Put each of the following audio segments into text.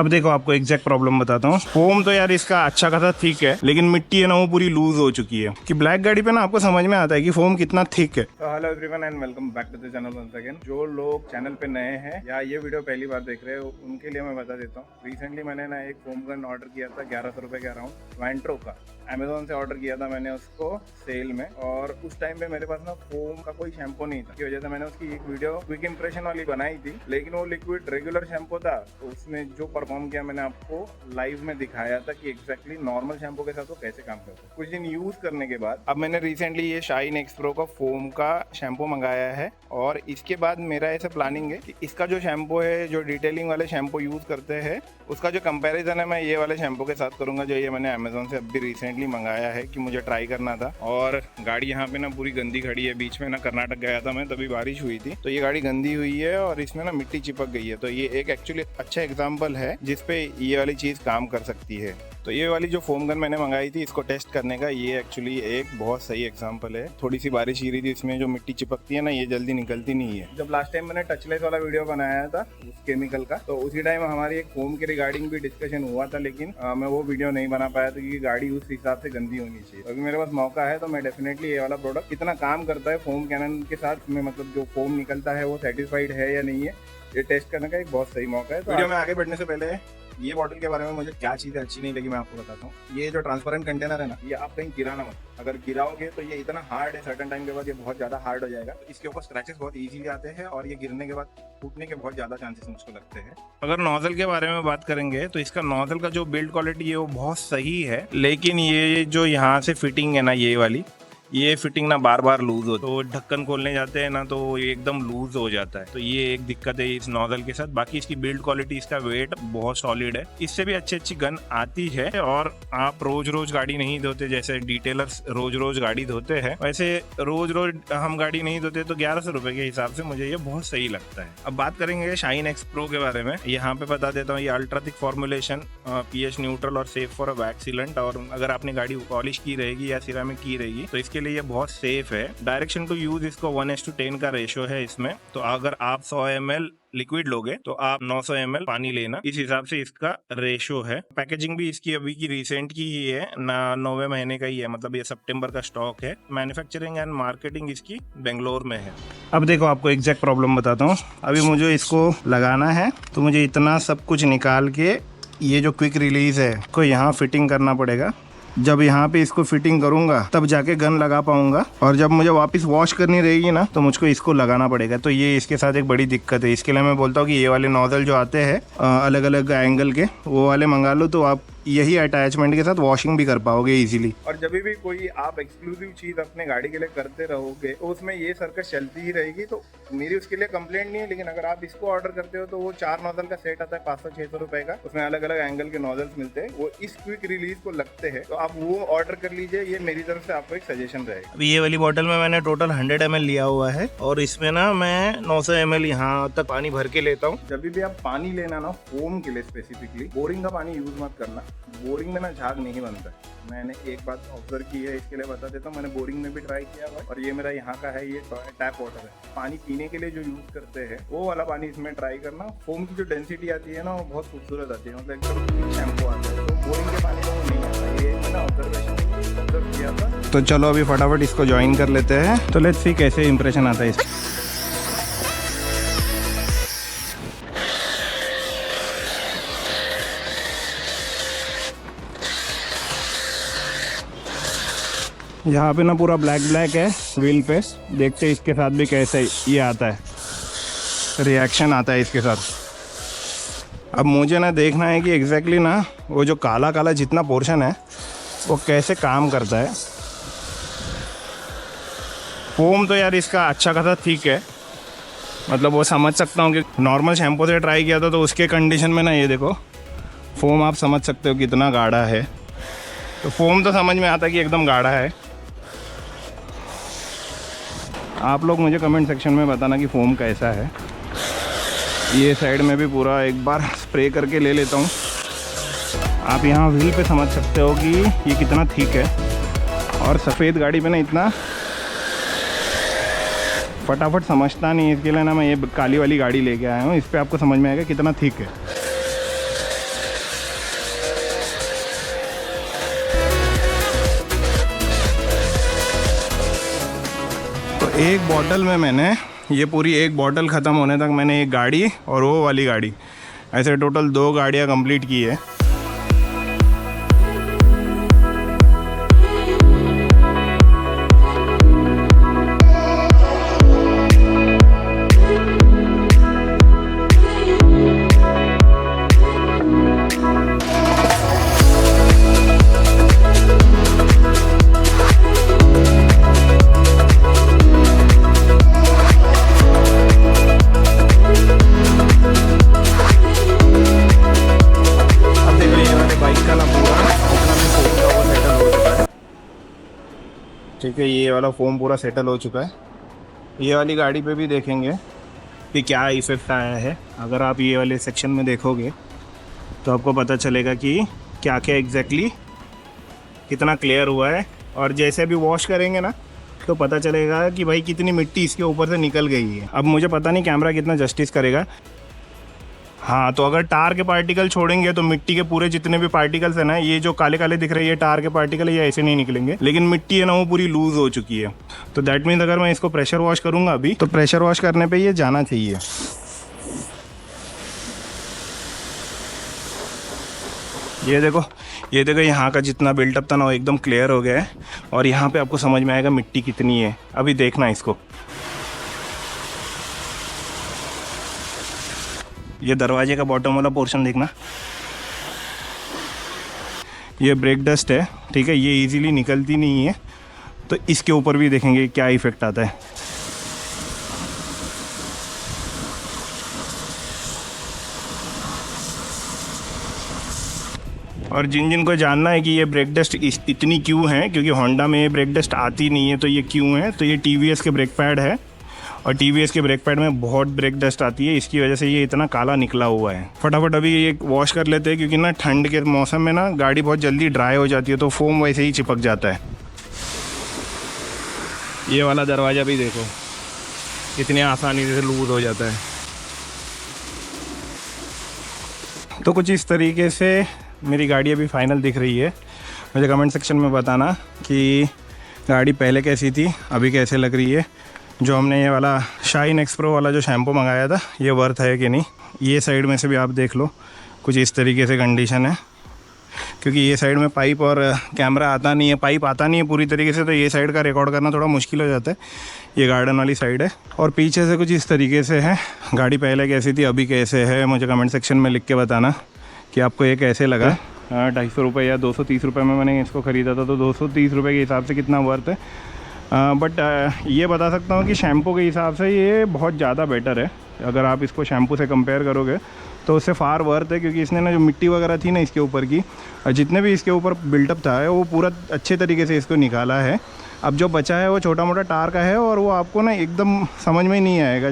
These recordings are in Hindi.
अब देखो आपको एग्जैक्ट प्रॉब्लम बताता हूँ। फोम तो यार इसका अच्छा खासा थिक है, लेकिन मिट्टी है ना वो पूरी लूज हो चुकी है। कि ब्लैक गाड़ी पे ना आपको समझ में आता है कि फोम कितना थिक है। तो hello everyone and welcome back to the channel once again. जो लोग चैनल पे नए हैं या ये वीडियो पहली बार देख रहे हो उनके लिए मैं बता देता हूँ। रिसेंटली मैंने ना एक फोम गन ऑर्डर किया था 1100 रुपए के अराउंड, वाइंट्रो का। अमेजोन से ऑर्डर किया था मैंने उसको सेल में, और उस टाइम पे मेरे पास ना फोम का कोई शैम्पू नहीं था। की वजह से मैंने उसकी एक वीडियो क्विक इंप्रेशन वाली बनाई थी, लेकिन वो लिक्विड रेगुलर शैम्पू था। तो उसने जो परफॉर्म किया मैंने आपको लाइव में दिखाया था कि एग्जैक्टली नॉर्मल शैम्पू के साथ वो कैसे काम करता है। कुछ दिन यूज करने के बाद अब मैंने रिसेंटली ये शाइन एक्स प्रो का फोम का शैम्पू मंगाया है, और इसके बाद मेरा ऐसा प्लानिंग है कि इसका जो शैम्पू है, जो डिटेलिंग वाले शैम्पू यूज करते हैं, उसका जो कंपैरिजन है मैं ये वाले शैम्पू के साथ करूंगा जो ये मैंने अमेजोन से अभी रिसेंटली मंगाया है कि मुझे ट्राई करना था। और गाड़ी यहाँ पे ना पूरी गंदी खड़ी है। बीच में ना कर्नाटक गया था मैं, तभी बारिश हुई थी, तो ये गाड़ी गंदी हुई है और इसमें ना मिट्टी चिपक गई है। तो ये एक एक्चुअली अच्छा एग्जाम्पल है जिसपे ये वाली चीज काम कर सकती है। तो ये वाली जो फोम गन मैंने मंगाई थी इसको टेस्ट करने का, ये एक्चुअली एक बहुत सही एग्जांपल है। थोड़ी सी बारिश गिरी थी, इसमें जो मिट्टी चिपकती है ना ये जल्दी निकलती नहीं है। जब लास्ट टाइम मैंने टचलेस वाला वीडियो बनाया था उस केमिकल का, तो उसी टाइम हमारी एक फोम के रिगार्डिंग भी डिस्कशन हुआ था, लेकिन मैं वो वीडियो नहीं बना पाया था क्योंकि गाड़ी उस हिसाब से गंदी होनी चाहिए। अभी मेरे पास मौका है तो मैं डेफिनेटली ये वाला प्रोडक्ट कितना काम करता है फोम कैनन के साथ में, मतलब जो फोम निकलता है वो सेटिस्फाइड है या नहीं है, ये टेस्ट करने का एक बहुत सही मौका है। तो वीडियो में आगे बढ़ने से पहले ये बॉटल के बारे में मुझे क्या चीज़ें अच्छी नहीं लगी मैं आपको बताता हूँ। ये जो ट्रांसपेरेंट कंटेनर है ना, ये आप कहीं गिराना मत। अगर गिराओगे तो ये इतना हार्ड है, सर्टेन टाइम के बाद ये बहुत ज़्यादा हार्ड हो जाएगा। तो इसके ऊपर स्क्रैचेस बहुत इजीली आते हैं और ये गिरने के बाद टूटने के बहुत ज़्यादा चांसेस मुझको लगते हैं। अगर नोजल के बारे में बात करेंगे तो इसका नोजल का जो बिल्ड क्वालिटी है वो बहुत सही है, लेकिन ये जो यहाँ से फिटिंग है ना, ये वाली ये फिटिंग ना बार बार लूज हो, तो ढक्कन खोलने जाते हैं ना तो ये एकदम लूज हो जाता है। तो ये एक दिक्कत है इस नोजल के साथ। बाकी इसकी बिल्ड क्वालिटी, इसका वेट बहुत सॉलिड है। इससे भी अच्छी गन आती है। और आप रोज रोज गाड़ी नहीं धोते, जैसे डिटेलर्स रोज रोज गाड़ी धोते हैं, वैसे रोज रोज हम गाड़ी नहीं धोते। तो 1100 रुपए के हिसाब से मुझे ये बहुत सही लगता है। अब बात करेंगे शाइन एक्स प्रो के बारे में। यहाँ पे बता देता हूँ, ये ultra thick formulation, pH neutral और सेफ फॉर वैक्स सीलेंट। और अगर आपने गाड़ी पॉलिश की रहेगी या सिरामिक की रहेगी तो इसके लिए ये बहुत सेफ है। डायरेक्शन टू यूज इसको 1:10 का रेशियो है इसमें। तो अगर आप 100 ml लिक्विड लोगे तो आप 900 ml पानी लेना, इस हिसाब से इसका रेशियो है। पैकेजिंग भी इसकी अभी की रिसेंट की ही है ना, 9वें महीने का ही है, मतलब ये सितंबर का स्टॉक है। मैन्युफैक्चरिंग एंड मार्केटिंग इसकी बेंगलोर में है। अब देखो आपको एग्जैक्ट प्रॉब्लम बताता हूँ। अभी मुझे इसको लगाना है तो मुझे इतना सब कुछ निकाल के ये जो क्विक रिलीज है को यहाँ फिटिंग करना पड़ेगा। जब यहाँ पे इसको फिटिंग करूंगा तब जाके गन लगा पाऊंगा, और जब मुझे वापस वॉश करनी रहेगी ना तो मुझको इसको लगाना पड़ेगा। तो ये इसके साथ एक बड़ी दिक्कत है। इसके लिए मैं बोलता हूँ कि ये वाले नोजल जो आते हैं अलग अलग एंगल के, वो वाले मंगा लो, तो आप यही अटैचमेंट के साथ वॉशिंग भी कर पाओगे इजीली। और जब भी कोई आप एक्सक्लूसिव चीज अपने गाड़ी के लिए करते रहोगे तो उसमें ये सर्कस चलती ही रहेगी। तो मेरी उसके लिए कंप्लेंट नहीं है, लेकिन अगर आप इसको ऑर्डर करते हो तो वो 4 नोजल का सेट आता है 500-600 रुपए का। उसमें अलग अलग एंगल के नोजल्स मिलते हैं, वो इस क्विक रिलीज को लगते हैं। तो आप वो ऑर्डर कर लीजिए, ये मेरी तरफ से आपको एक सजेशन रहेगा। अभी ये वाली बोतल में मैंने टोटल 100 ml लिया हुआ है, और इसमें ना मैं 900 ml यहाँ तक पानी भर के लेता हूँ। जब भी आप पानी लेना ना फोम के लिए स्पेसिफिकली, बोरिंग का पानी यूज मत करना। बोरिंग में ना झाग नहीं बनता है। मैंने एक बात ऑब्जर्व की है, इसके लिए बता देता हूँ। मैंने बोरिंग में भी ट्राई किया हुआ, और ये मेरा यहाँ का है, ये टैप वाटर है। पानी पीने के लिए जो यूज करते हैं वो वाला पानी इसमें ट्राई करना। फोम की जो डेंसिटी आती है ना वो बहुत खूबसूरत आती है, मतलब एकदम शैम्पू आता है। तो बोरिंग के पानी में वो नहीं आता, ये मैंने ऑब्जर्व किया था। तो चलो अभी फटाफट इसको ज्वाइन कर लेते हैं, तो लेट्स सी कैसे इंप्रेशन आता है इसका। यहाँ पे ना पूरा ब्लैक ब्लैक है व्हील पे। देखते हैं इसके साथ भी कैसे ये आता है, रिएक्शन आता है इसके साथ। अब मुझे ना देखना है कि एग्जैक्टली ना वो जो काला काला जितना पोर्शन है वो कैसे काम करता है। फोम तो यार इसका अच्छा खासा थिक है, मतलब वो समझ सकता हूँ कि नॉर्मल शैम्पू से ट्राई किया था तो उसके कंडीशन में ना ये देखो फोम आप समझ सकते हो कितना गाढ़ा है। तो फोम तो समझ में आता है कि एकदम गाढ़ा है। आप लोग मुझे कमेंट सेक्शन में बताना कि फोम कैसा है। ये साइड में भी पूरा एक बार स्प्रे करके ले लेता हूँ। आप यहाँ व्हील पे समझ सकते हो कि ये कितना थिक है। और सफ़ेद गाड़ी पे ना इतना फटाफट समझता नहीं, इसके लिए ना मैं ये काली वाली गाड़ी लेके आया हूँ। इस पर आपको समझ में आएगा कितना थिक है। एक बॉटल में मैंने ये पूरी एक बॉटल ख़त्म होने तक मैंने एक गाड़ी और वो वाली गाड़ी, ऐसे टोटल 2 गाड़ियाँ कंप्लीट की है। ठीक है, ये वाला फोम पूरा सेटल हो चुका है। ये वाली गाड़ी पे भी देखेंगे कि क्या इफ़ेक्ट आया है। अगर आप ये वाले सेक्शन में देखोगे तो आपको पता चलेगा कि क्या क्या एग्जैक्टली कितना क्लियर हुआ है। और जैसे भी वॉश करेंगे ना तो पता चलेगा कि भाई कितनी मिट्टी इसके ऊपर से निकल गई है। अब मुझे पता नहीं कैमरा कितना जस्टिस करेगा। हाँ, तो अगर टार के पार्टिकल छोड़ेंगे तो मिट्टी के पूरे जितने भी पार्टिकल्स हैं ना, ये जो काले काले दिख रहे हैं ये टार के पार्टिकल है, ये ऐसे नहीं निकलेंगे। लेकिन मिट्टी है ना वो पूरी लूज हो चुकी है। तो दैट मीन्स अगर मैं इसको प्रेशर वॉश करूँगा अभी तो प्रेशर वॉश करने पे ये जाना चाहिए। ये देखो यहाँ का जितना बिल्टअप था ना वो एकदम क्लियर हो गया है। और यहाँ पे आपको समझ में आएगा मिट्टी कितनी है। अभी देखना इसको, ये दरवाजे का बॉटम वाला पोर्शन देखना, ये ब्रेक डस्ट है। ठीक है, ये इजीली निकलती नहीं है। तो इसके ऊपर भी देखेंगे क्या इफ़ेक्ट आता है। और जिन को जानना है कि ये ब्रेक डस्ट इतनी क्यों है, क्योंकि होंडा में ये ब्रेक डस्ट आती नहीं है, तो ये क्यों है, तो ये टीवीएस के ब्रेक पैड है। और टीवीएस के ब्रेक पैड में बहुत ब्रेक डस्ट आती है, इसकी वजह से ये इतना काला निकला हुआ है। फटाफट अभी ये वॉश कर लेते हैं, क्योंकि ना ठंड के मौसम में ना गाड़ी बहुत जल्दी ड्राई हो जाती है, तो फोम वैसे ही चिपक जाता है। ये वाला दरवाज़ा भी देखो कितनी आसानी से लूज हो जाता है। तो कुछ इस तरीके से मेरी गाड़ी अभी फाइनल दिख रही है। मुझे कमेंट सेक्शन में बताना कि गाड़ी पहले कैसी थी, अभी कैसे लग रही है। जो हमने ये वाला शाइन एक्सप्रो वाला जो शैम्पू मंगाया था ये वर्थ है कि नहीं। ये साइड में से भी आप देख लो, कुछ इस तरीके से कंडीशन है। क्योंकि ये साइड में पाइप और कैमरा आता नहीं है, पाइप आता नहीं है पूरी तरीके से, तो ये साइड का रिकॉर्ड करना थोड़ा मुश्किल हो जाता है। ये गार्डन वाली साइड है। और पीछे से कुछ इस तरीके से है। गाड़ी पहले कैसी थी अभी कैसे है, मुझे कमेंट सेक्शन में लिख के बताना कि आपको ये कैसे लगा। 250 रुपये या 230 रुपये में मैंने इसको ख़रीदा था, तो 230 रुपये के हिसाब से कितना वर्थ है। बट ये बता सकता हूँ कि शैम्पू के हिसाब से ये बहुत ज़्यादा बेटर है। अगर आप इसको शैम्पू से कंपेयर करोगे तो उससे फार वर्थ है, क्योंकि इसने ना जो मिट्टी वगैरह थी ना इसके ऊपर की, जितने भी इसके ऊपर बिल्टअप था वो पूरा अच्छे तरीके से इसको निकाला है। अब जो बचा है वो छोटा मोटा टार का है, और वो आपको ना एकदम समझ में ही नहीं आएगा।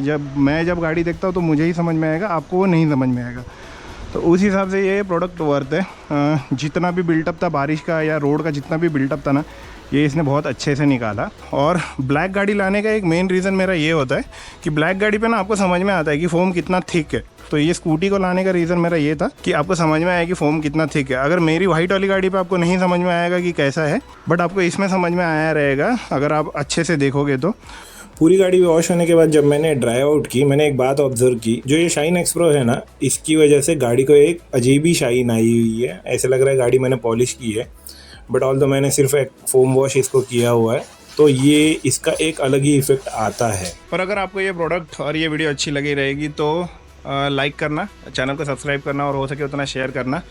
जब गाड़ी देखता हूँ तो मुझे ही समझ में आएगा, आपको वो नहीं समझ में आएगा। तो उस हिसाब से ये प्रोडक्ट वर्थ है। जितना भी बिल्टअप था बारिश का या रोड का, जितना भी बिल्टअप था ना, ये इसने बहुत अच्छे से निकाला। और ब्लैक गाड़ी लाने का एक मेन रीज़न मेरा ये होता है कि ब्लैक गाड़ी पे ना आपको समझ में आता है कि फ़ोम कितना थिक है। तो ये स्कूटी को लाने का रीज़न मेरा ये था कि आपको समझ में आया कि फ़ोम कितना थिक है। अगर मेरी वाइट वाली गाड़ी पे आपको नहीं समझ में आएगा कि कैसा है, बट आपको इसमें समझ में आया रहेगा अगर आप अच्छे से देखोगे तो। पूरी गाड़ी वॉश होने के बाद जब मैंने ड्राई आउट की, मैंने एक बात ऑब्जर्व की, जो ये शाइन एक्सप्रो है ना, इसकी वजह से गाड़ी को एक अजीब ही शाइन आई हुई है। ऐसे लग रहा है गाड़ी मैंने पॉलिश की है, बट ऑल तो मैंने सिर्फ एक फोम वॉश इसको किया हुआ है, तो ये इसका एक अलग ही इफेक्ट आता है। पर अगर आपको ये प्रोडक्ट और ये वीडियो अच्छी लगी रहेगी तो लाइक करना, चैनल को सब्सक्राइब करना और हो सके उतना शेयर करना।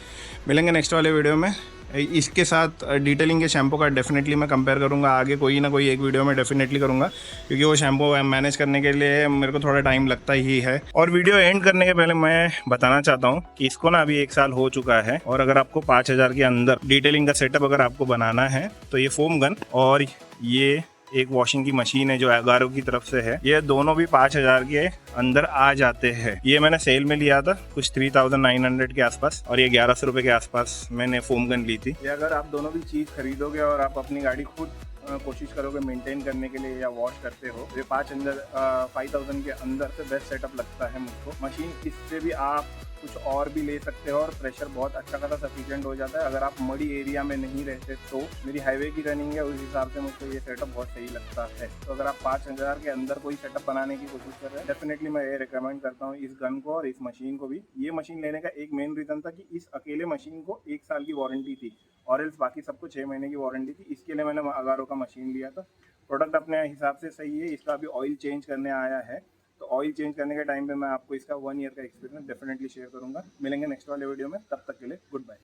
मिलेंगे नेक्स्ट वाले वीडियो में। इसके साथ डिटेलिंग के शैम्पू का डेफिनेटली मैं कंपेयर करूंगा, आगे कोई ना कोई एक वीडियो में डेफिनेटली करूंगा, क्योंकि वो शैम्पू मैनेज करने के लिए मेरे को थोड़ा टाइम लगता ही है। और वीडियो एंड करने के पहले मैं बताना चाहता हूं कि इसको ना अभी 1 साल हो चुका है, और अगर आपको 5000 के अंदर डिटेलिंग का सेटअप अगर आपको बनाना है तो ये फोम गन और ये एक वॉशिंग की मशीन है जो एगारो की तरफ से है, ये दोनों भी 5000 के अंदर आ जाते हैं। ये मैंने सेल में लिया था कुछ 3900 के आसपास, और ये 1100 रुपये के आसपास मैंने फोम गन ली थी। ये अगर आप दोनों भी चीज़ खरीदोगे और आप अपनी गाड़ी खुद कोशिश करोगे मेंटेन करने के लिए या वॉश करते हो, ये 5000 के अंदर से बेस्ट सेटअप लगता है मुझको। मशीन इससे भी आप कुछ और भी ले सकते हो और प्रेशर बहुत अच्छा खासा सफिशिएंट हो जाता है। अगर आप मड़ी एरिया में नहीं रहते तो मेरी हाईवे की रनिंग है, उस हिसाब से मुझको ये सेटअप बहुत सही लगता है। तो अगर आप 5000 के अंदर कोई सेटअप बनाने की कोशिश कर रहे हैं, डेफिनेटली मैं ये रिकमेंड करता हूँ इस गन को और इस मशीन को भी। ये मशीन लेने का एक मेन रीज़न था कि इस अकेले मशीन को 1 साल की वारंटी थी और एल्स बाकी सबको 6 महीने की वारंटी थी। इसके लिए मैंने अगारो का मशीन लिया था। प्रोडक्ट अपने हिसाब से सही है। इसका अभी ऑयल चेंज करने आया है, तो ऑयल चेंज करने के टाइम पे मैं आपको इसका 1 ईयर का एक्सपीरियंस डेफिनेटली शेयर करूंगा। मिलेंगे नेक्स्ट वाले वीडियो में, तब तक के लिए गुड बाय।